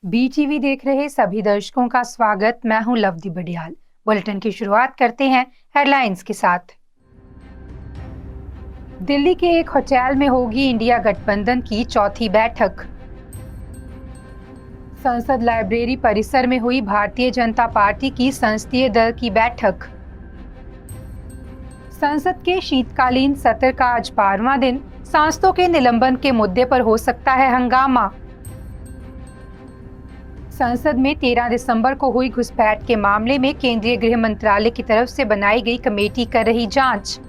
BTV देख रहे सभी दर्शकों का स्वागत। मैं हूं लवदी बडियाल। बुलेटिन की शुरुआत करते हैं हेडलाइंस के साथ। दिल्ली के एक होटल में होगी इंडिया गठबंधन की चौथी बैठक। संसद लाइब्रेरी परिसर में हुई भारतीय जनता पार्टी की संसदीय दल की बैठक। संसद के शीतकालीन सत्र का आज 12वां दिन। सांसदों के निलंबन के मुद्दे पर हो सकता है हंगामा। संसद में 13 दिसंबर को हुई घुसपैठ के मामले में केंद्रीय गृह मंत्रालय की तरफ से बनाई गई कमेटी कर रही जांच।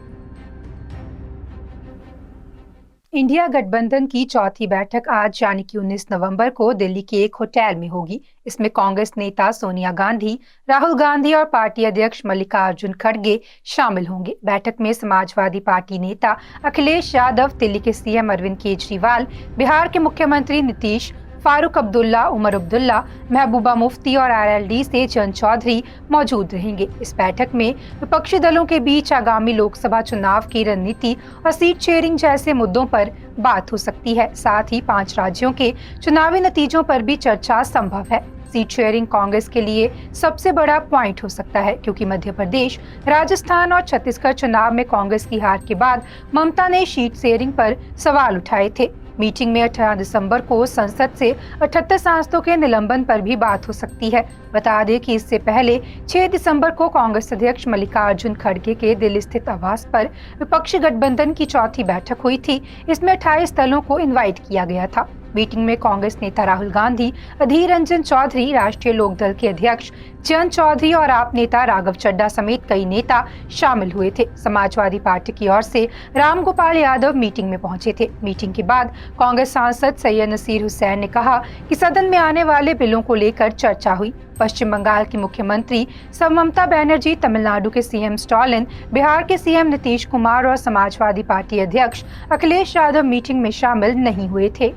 इंडिया गठबंधन की चौथी बैठक आज यानी कि 19 नवंबर को दिल्ली के एक होटल में होगी। इसमें कांग्रेस नेता सोनिया गांधी, राहुल गांधी और पार्टी अध्यक्ष मल्लिकार्जुन खड़गे शामिल होंगे। बैठक में समाजवादी पार्टी नेता अखिलेश यादव, दिल्ली के सीएम अरविंद केजरीवाल, बिहार के मुख्यमंत्री नीतीश, फारूक अब्दुल्ला, उमर अब्दुल्ला, महबूबा मुफ्ती और आरएलडी से जयंत चौधरी मौजूद रहेंगे। इस बैठक में विपक्षी दलों के बीच आगामी लोकसभा चुनाव की रणनीति और सीट शेयरिंग जैसे मुद्दों पर बात हो सकती है। साथ ही 5 राज्यों के चुनावी नतीजों पर भी चर्चा संभव है। सीट शेयरिंग कांग्रेस के लिए सबसे बड़ा पॉइंट हो सकता है, क्योंकि मध्य प्रदेश, राजस्थान और छत्तीसगढ़ चुनाव में कांग्रेस की हार के बाद ममता ने सीट शेयरिंग पर सवाल उठाए थे। मीटिंग में 18 दिसंबर को संसद से 78 सांसदों के निलंबन पर भी बात हो सकती है। बता दें कि इससे पहले 6 दिसंबर को कांग्रेस अध्यक्ष मल्लिकार्जुन खड़गे के दिल्ली स्थित आवास पर विपक्षी गठबंधन की चौथी बैठक हुई थी। इसमें 28 दलों को इनवाइट किया गया था। मीटिंग में कांग्रेस नेता राहुल गांधी, अधीर रंजन चौधरी, राष्ट्रीय लोकदल के अध्यक्ष जयंत चौधरी और आप नेता राघव चड्ढा समेत कई नेता शामिल हुए थे। समाजवादी पार्टी की ओर से रामगोपाल यादव मीटिंग में पहुंचे थे। मीटिंग के बाद कांग्रेस सांसद सैयद नसीर हुसैन ने कहा कि सदन में आने वाले बिलों को लेकर चर्चा हुई। पश्चिम बंगाल की मुख्यमंत्री ममता बनर्जी, तमिलनाडु के सीएम स्टालिन, बिहार के सीएम नीतीश कुमार और समाजवादी पार्टी अध्यक्ष अखिलेश यादव मीटिंग में शामिल नहीं हुए थे।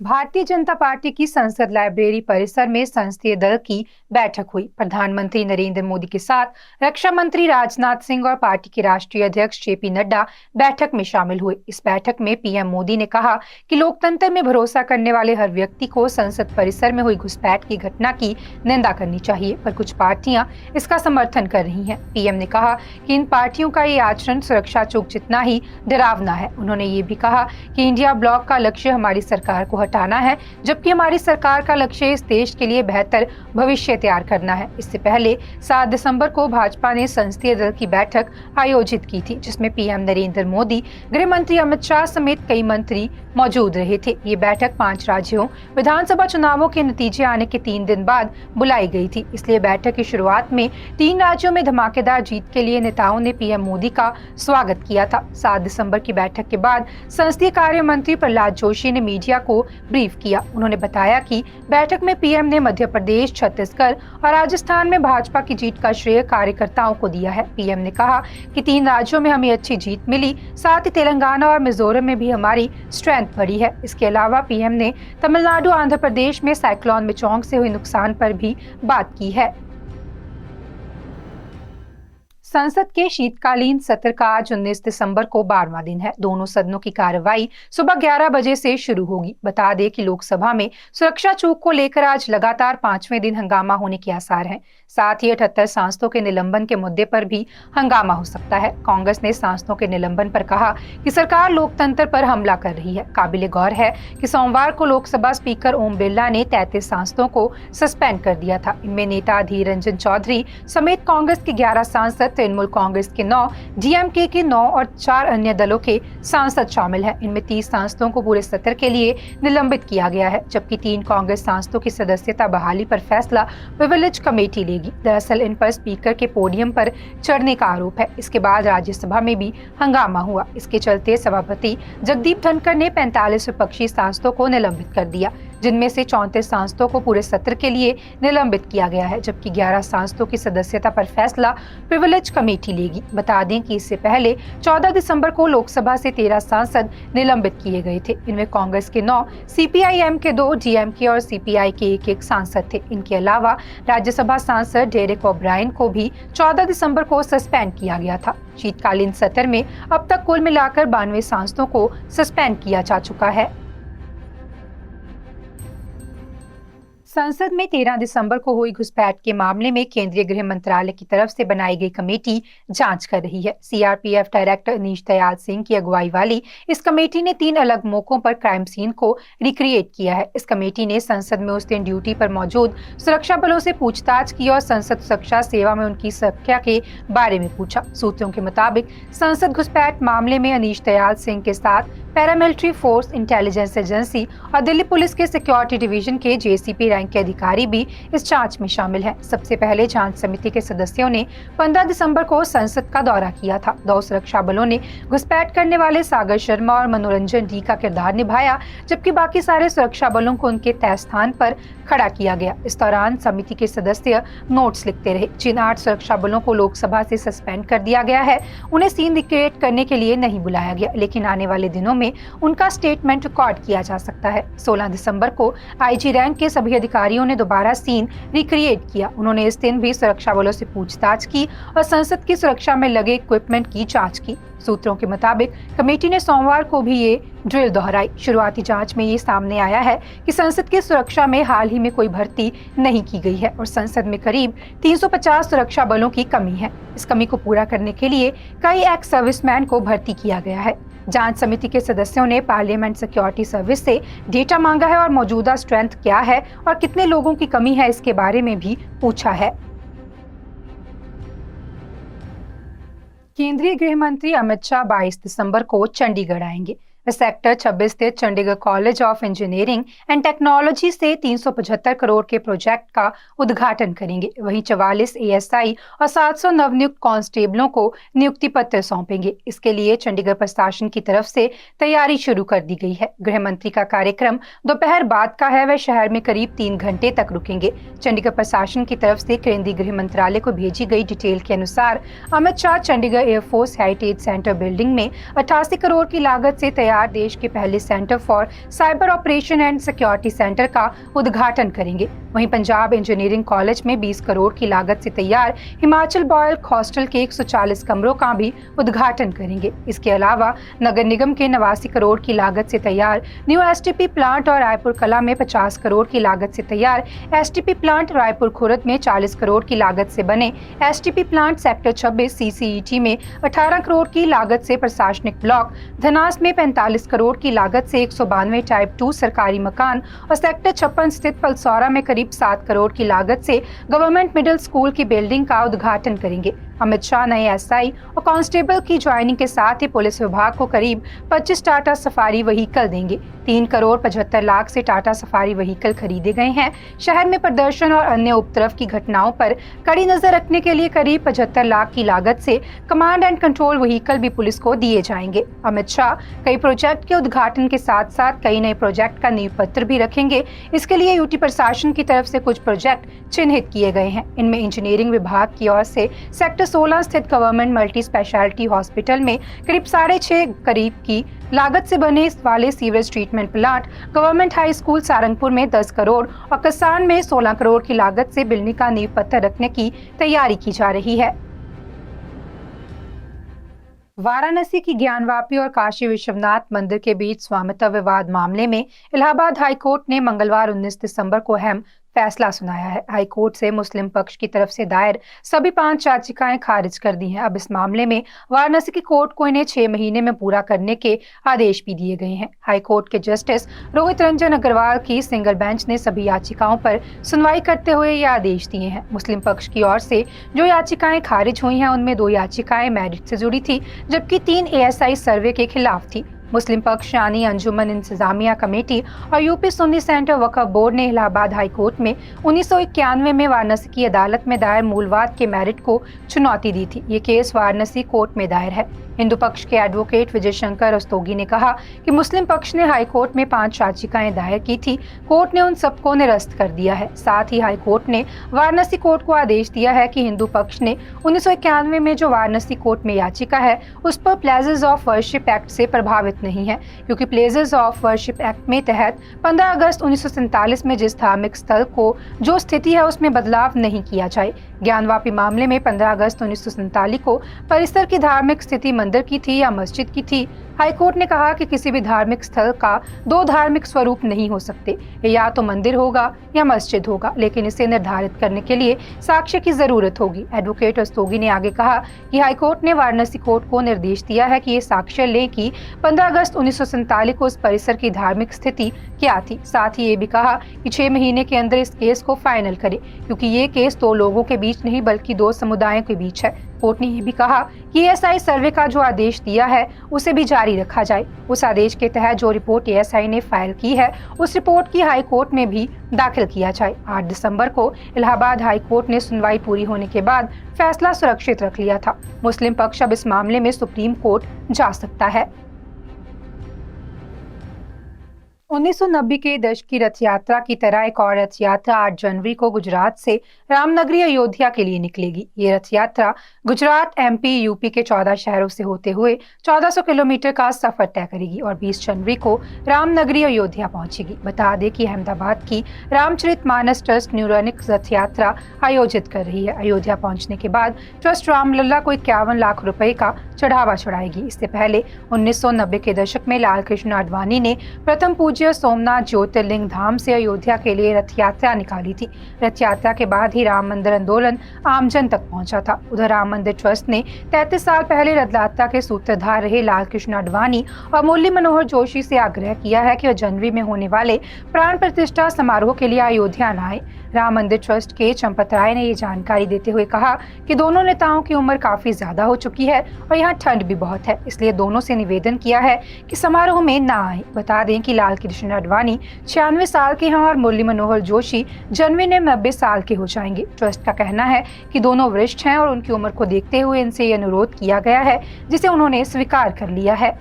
भारतीय जनता पार्टी की संसद लाइब्रेरी परिसर में संसदीय दल की बैठक हुई। प्रधानमंत्री नरेंद्र मोदी के साथ रक्षा मंत्री राजनाथ सिंह और पार्टी के राष्ट्रीय अध्यक्ष जेपी नड्डा बैठक में शामिल हुए। इस बैठक में पीएम मोदी ने कहा कि लोकतंत्र में भरोसा करने वाले हर व्यक्ति को संसद परिसर में हुई घुसपैठ की घटना की निंदा करनी चाहिए, पर कुछ पार्टियां इसका समर्थन कर रही हैं। पीएम ने कहा कि इन पार्टियों का ये आचरण सुरक्षा चूक जितना ही डरावना है। उन्होंने ये भी कहा कि इंडिया ब्लॉक का लक्ष्य हमारी सरकार को हटाना है, जबकि हमारी सरकार का लक्ष्य इस देश के लिए बेहतर भविष्य तैयार करना है। इससे पहले 7 दिसंबर को भाजपा ने संसदीय दल की बैठक आयोजित की थी, जिसमें पीएम नरेंद्र मोदी, गृह मंत्री अमित शाह समेत कई मंत्री मौजूद रहे थे। ये बैठक 5 राज्यों विधानसभा चुनावों के नतीजे आने के 3 दिन बाद बुलाई गई थी। इसलिए बैठक की शुरुआत में 3 राज्यों में धमाकेदार जीत के लिए नेताओं ने पीएम मोदी का स्वागत किया था। 7 दिसंबर की बैठक के बाद संसदीय कार्य मंत्री प्रहलाद जोशी ने मीडिया को ब्रीफ किया। उन्होंने बताया कि बैठक में पीएम ने मध्य प्रदेश, छत्तीसगढ़ और राजस्थान में भाजपा की जीत का श्रेय कार्यकर्ताओं को दिया है। पीएम ने कहा कि 3 राज्यों में हमें अच्छी जीत मिली, साथ ही तेलंगाना और मिजोरम में भी हमारी स्ट्रेंथ बढ़ी है। इसके अलावा पीएम ने तमिलनाडु, आंध्र प्रदेश में साइक्लोन मिचोंग से हुए नुकसान पर भी बात की है। संसद के शीतकालीन सत्र का आज 19 दिसंबर को 12वां दिन है। दोनों सदनों की कार्रवाई सुबह 11 बजे से शुरू होगी। बता दें कि लोकसभा में सुरक्षा चूक को लेकर आज लगातार 5वें दिन हंगामा होने के आसार हैं। साथ ही 78 सांसदों के निलंबन के मुद्दे पर भी हंगामा हो सकता है। कांग्रेस ने सांसदों के निलंबन पर कहा कि सरकार लोकतंत्र पर हमला कर रही है। काबिले गौर है कि सोमवार को लोकसभा स्पीकर ओम बिरला ने 33 सांसदों को सस्पेंड कर दिया था। इनमें नेता अधीर रंजन चौधरी समेत कांग्रेस के 11 सांसद, तृणमूल कांग्रेस के 9, डीएमके के 9 और 4 अन्य दलों के सांसद शामिल हैं। इनमें 30 सांसदों को पूरे सत्र के लिए निलंबित किया गया है, जबकि 3 कांग्रेस सांसदों की सदस्यता बहाली पर फैसला प्रिविलेज कमेटी लेगी। दरअसल इन पर स्पीकर के पोडियम पर चढ़ने का आरोप है। इसके बाद राज्यसभा में भी हंगामा हुआ। इसके चलते सभापति जगदीप धनखड़ ने 45 विपक्षी सांसदों को निलंबित कर दिया, जिनमें से 34 सांसदों को पूरे सत्र के लिए निलंबित किया गया है, जबकि 11 सांसदों की सदस्यता पर फैसला प्रिविलेज कमेटी लेगी। बता दें कि इससे पहले 14 दिसंबर को लोकसभा से 13 सांसद निलंबित किए गए थे। इनमें कांग्रेस के 9, सीपीआईएम के 2, डीएमके और सीपीआई के 1-1 सांसद थे। इनके अलावा राज्यसभा सांसद डेरेक ओब्रायन को भी 14 दिसंबर को सस्पेंड किया गया था। शीतकालीन सत्र में अब तक कुल मिलाकर 92 सांसदों को सस्पेंड किया जा चुका है। संसद में 13 दिसंबर को हुई घुसपैठ के मामले में केंद्रीय गृह मंत्रालय की तरफ से बनाई गई कमेटी जांच कर रही है। सीआरपीएफ डायरेक्टर अनीश दयाल सिंह की अगुवाई वाली इस कमेटी ने 3 अलग मौकों पर क्राइम सीन को रिक्रिएट किया है। इस कमेटी ने संसद में उस दिन ड्यूटी पर मौजूद सुरक्षा बलों से पूछताछ की और संसद सुरक्षा सेवा में उनकी संख्या के बारे में पूछा। सूत्रों के मुताबिक संसद घुसपैठ मामले में अनीश दयाल सिंह के साथ पैरामिलिट्री फोर्स, इंटेलिजेंस एजेंसी और दिल्ली पुलिस के सिक्योरिटी डिवीजन के जेसीपी रैंक के अधिकारी भी इस जांच में शामिल हैं। सबसे पहले जांच समिति के सदस्यों ने 15 दिसंबर को संसद का दौरा किया था। 2 सुरक्षा बलों ने घुसपैठ करने वाले सागर शर्मा और मनोरंजन डी का किरदार निभाया, जबकि बाकी सारे सुरक्षा बलों को उनके तय स्थान पर खड़ा किया गया। इस दौरान समिति के सदस्य नोट्स लिखते रहे। जिन 8 सुरक्षा बलों को लोकसभा से सस्पेंड कर दिया गया है, उन्हें सीन रिक्रिएट करने के लिए नहीं बुलाया गया, लेकिन आने वाले दिनों में उनका स्टेटमेंट रिकॉर्ड किया जा सकता है। 16 दिसंबर को आईजी रैंक के सभी अधिकारियों ने दोबारा सीन रिक्रिएट किया। उन्होंने इस दिन भी सुरक्षा बलों से पूछताछ की और संसद की सुरक्षा में लगे इक्विपमेंट की जांच की। सूत्रों के मुताबिक कमेटी ने सोमवार को भी ये ड्रिल दोहराई। शुरुआती जांच में ये सामने आया है कि संसद की सुरक्षा में हाल ही में कोई भर्ती नहीं की गई है और संसद में करीब 350 सुरक्षा बलों की कमी है। इस कमी को पूरा करने के लिए कई एक्स सर्विसमैन को भर्ती किया गया है। जांच समिति के सदस्यों ने पार्लियामेंट सिक्योरिटी सर्विस से डेटा मांगा है और मौजूदा स्ट्रेंथ क्या है और कितने लोगों की कमी है, इसके बारे में भी पूछा है। केंद्रीय गृह मंत्री अमित शाह 22 दिसंबर को चंडीगढ़ आएंगे। वे सेक्टर 26 स्थित Chandigarh college of engineering and technology से 375 करोड़ के प्रोजेक्ट का उद्घाटन करेंगे। वहीं 44 एएसआई और 700 नवनियुक्त कांस्टेबलों को नियुक्ति पत्र सौंपेंगे। इसके लिए चंडीगढ़ प्रशासन की तरफ से तैयारी शुरू कर दी गई है। गृह मंत्री का कार्यक्रम दोपहर बाद का है। वे शहर में करीब 3 घंटे तक रुकेंगे। चंडीगढ़ प्रशासन की तरफ से केंद्रीय गृह मंत्रालय को भेजी गई डिटेल के अनुसार Amit Shah Chandigarh air force heritage centre building में 88 करोड़ की लागत से तैयार देश के पहले centre for cyber operation and security centre का उद्घाटन करेंगे। वहीं पंजाब इंजीनियरिंग कॉलेज में 20 करोड़ की लागत से तैयार हिमाचल बॉयल हॉस्टल के 140 कमरों का भी उद्घाटन करेंगे। इसके अलावा नगर निगम के 89 करोड़ की लागत से तैयार न्यू एसटीपी प्लांट और रायपुर कला में 50 करोड़ की लागत से तैयार एसटीपी प्लांट, रायपुर खुर्द में 40 करोड़ की लागत से बने एसटीपी प्लांट, सेक्टर 26 सीसीईटी में 18 करोड़ की लागत से प्रशासनिक ब्लॉक, धनास में 45 करोड़ की लागत से 192 टाइप 2 सरकारी मकान और सेक्टर 56 स्थित पलसौरा में करीब 7 करोड़ की लागत से गवर्नमेंट मिडिल स्कूल की बिल्डिंग का उद्घाटन करेंगे। अमित शाह नए एसआई और कांस्टेबल की ज्वाइनिंग के साथ ही पुलिस विभाग को करीब 25 टाटा सफारी व्हीकल देंगे। 3 करोड़ 75 लाख से टाटा सफारी व्हीकल खरीदे गए हैं। शहर में प्रदर्शन और अन्य उपद्रव की घटनाओं पर कड़ी नजर रखने के लिए करीब 75 लाख की लागत से कमांड एंड कंट्रोल व्हीकल भी पुलिस को दिए जाएंगे। अमित शाह कई प्रोजेक्ट के उद्घाटन के साथ साथ कई नए प्रोजेक्ट का नींव पत्र भी रखेंगे। इसके लिए यूटी प्रशासन की तरफ से कुछ प्रोजेक्ट चिन्हित किए गए हैं। इनमें इंजीनियरिंग विभाग की ओर से सेक्टर 16 स्थित गवर्नमेंट मल्टी स्पेशलिटी हॉस्पिटल में करीब 6.5 करोड़ की लागत से बने वाले sewerage treatment plant, government high school Sarangpur में 10 करोड़ और कसान में 16 करोड़ की लागत से बिल्डिंग का नींव पत्थर रखने की तैयारी की जा रही है। वाराणसी की ज्ञानवापी और काशी विश्वनाथ मंदिर के बीच स्वामित्व विवाद मामले में इलाहाबाद हाईकोर्ट ने मंगलवार 19 दिसंबर को अहम फैसला सुनाया है। हाईकोर्ट से मुस्लिम पक्ष की तरफ से दायर सभी 5 याचिकाएं खारिज कर दी हैं। अब इस मामले में वाराणसी की कोर्ट को इन्हें 6 महीने में पूरा करने के आदेश भी दिए गए हैं। हाईकोर्ट के जस्टिस रोहित रंजन अग्रवाल की सिंगल बेंच ने सभी याचिकाओं पर सुनवाई करते हुए ये आदेश दिए हैं। मुस्लिम पक्ष की ओर से जो याचिकाएं खारिज हुई हैं, उनमें 2 याचिकाएं मेरिट से जुड़ी थी, जबकि 3 एएसआई सर्वे के खिलाफ थी। मुस्लिम पक्ष यानी अंजुमन इंतजामिया कमेटी और यूपी सुन्नी सेंटर वक्फ बोर्ड ने इलाहाबाद हाईकोर्ट में 1991 में वाराणसी की अदालत में दायर मूलवाद के मेरिट को चुनौती दी थी। ये केस वाराणसी कोर्ट में दायर है। हिंदू पक्ष के एडवोकेट विजय शंकर रस्तोगी ने कहा कि मुस्लिम पक्ष ने हाईकोर्ट में 5 याचिकाएं दायर की थी। कोर्ट ने उन सबको निरस्त कर दिया है। साथ ही हाईकोर्ट ने वाराणसी कोर्ट को आदेश दिया है कि हिंदू पक्ष ने 1991 में जो वाराणसी कोर्ट में याचिका है, उस पर प्लेसेस ऑफ वर्शिप एक्ट से प्रभावित नहीं है, क्योंकि प्लेसेस ऑफ वर्शिप एक्ट में तहत 15 अगस्त 1947 में जिस धार्मिक स्थल को जो स्थिति है उसमें बदलाव नहीं किया जाए। ज्ञानवापी मामले में 15 अगस्त 1947 को परिसर की धार्मिक स्थिति मंदिर की थी या मस्जिद की थी, हाईकोर्ट ने कहा कि किसी भी धार्मिक स्थल का दो धार्मिक स्वरूप नहीं हो सकते, ये या तो मंदिर होगा या मस्जिद होगा, लेकिन इसे निर्धारित करने के लिए साक्ष्य की जरूरत होगी। एडवोकेट रस्तोगी ने आगे कहा कि हाईकोर्ट ने वाराणसी कोर्ट को निर्देश दिया है कि ये साक्ष्य लें कि 15 अगस्त 1947 को उस परिसर की धार्मिक स्थिति क्या थी। साथ ही ये भी कहा कि 6 महीने के अंदर इस केस को फाइनल करें, क्योंकि ये केस दो लोगों के बीच नहीं बल्कि दो समुदायों के बीच है। कोर्ट ने यह भी कहा कि एएसआई सर्वे का जो आदेश दिया है उसे भी जारी रखा जाए। उस आदेश के तहत जो रिपोर्ट एएसआई ने फाइल की है उस रिपोर्ट की हाई कोर्ट में भी दाखिल किया जाए। 8 दिसंबर को इलाहाबाद हाई कोर्ट ने सुनवाई पूरी होने के बाद फैसला सुरक्षित रख लिया था। मुस्लिम पक्ष अब इस मामले में सुप्रीम कोर्ट जा सकता है। 1990 के दशक की रथ यात्रा की तरह एक और रथ यात्रा 8 जनवरी को गुजरात से रामनगरी अयोध्या के लिए निकलेगी। ये रथ यात्रा गुजरात, एमपी, यूपी के 14 शहरों से होते हुए 1400 किलोमीटर का सफर तय करेगी और 20 जनवरी को रामनगरी अयोध्या पहुंचेगी। बता दें कि अहमदाबाद की रामचरितमानस ट्रस्ट न्यूरॉनिक रथ यात्रा आयोजित कर रही है। अयोध्या पहुंचने के बाद ट्रस्ट रामलला को 51 लाख रुपए का चढ़ावा चढ़ाएगी। इससे पहले 1990 के दशक में लाल कृष्ण आडवाणी ने प्रथम पूज्य सोमनाथ ज्योतिर्लिंग धाम से अयोध्या के लिए रथ यात्रा निकाली थी। रथ यात्रा के बाद ही राम मंदिर आंदोलन आमजन तक पहुंचा था। उधर राम मंदिर ट्रस्ट ने 33 साल पहले रथ यात्रा के सूत्रधार रहे लाल कृष्ण आडवाणी और मुरली मनोहर जोशी से आग्रह किया है कि वह जनवरी में होने वाले प्राण प्रतिष्ठा समारोह के लिए अयोध्या न आए। राम मंदिर ट्रस्ट के चंपत राय ने ये जानकारी देते हुए कहा कि दोनों नेताओं की उम्र काफी ज्यादा हो चुकी है और यहाँ ठंड भी बहुत है, इसलिए दोनों से निवेदन किया है कि समारोह में ना आए। बता दें कि लाल कृष्ण आडवाणी 96 साल के हैं और मुरली मनोहर जोशी जनवरी में 90 साल के हो जाएंगे। ट्रस्ट का कहना है कि दोनों वरिष्ठ हैं और उनकी उम्र को देखते हुए इनसे ये अनुरोध किया गया है, जिसे उन्होंने स्वीकार कर लिया है।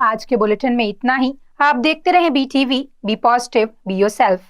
आज के बुलेटिन में इतना ही। आप देखते रहें BTV, be positive, be yourself.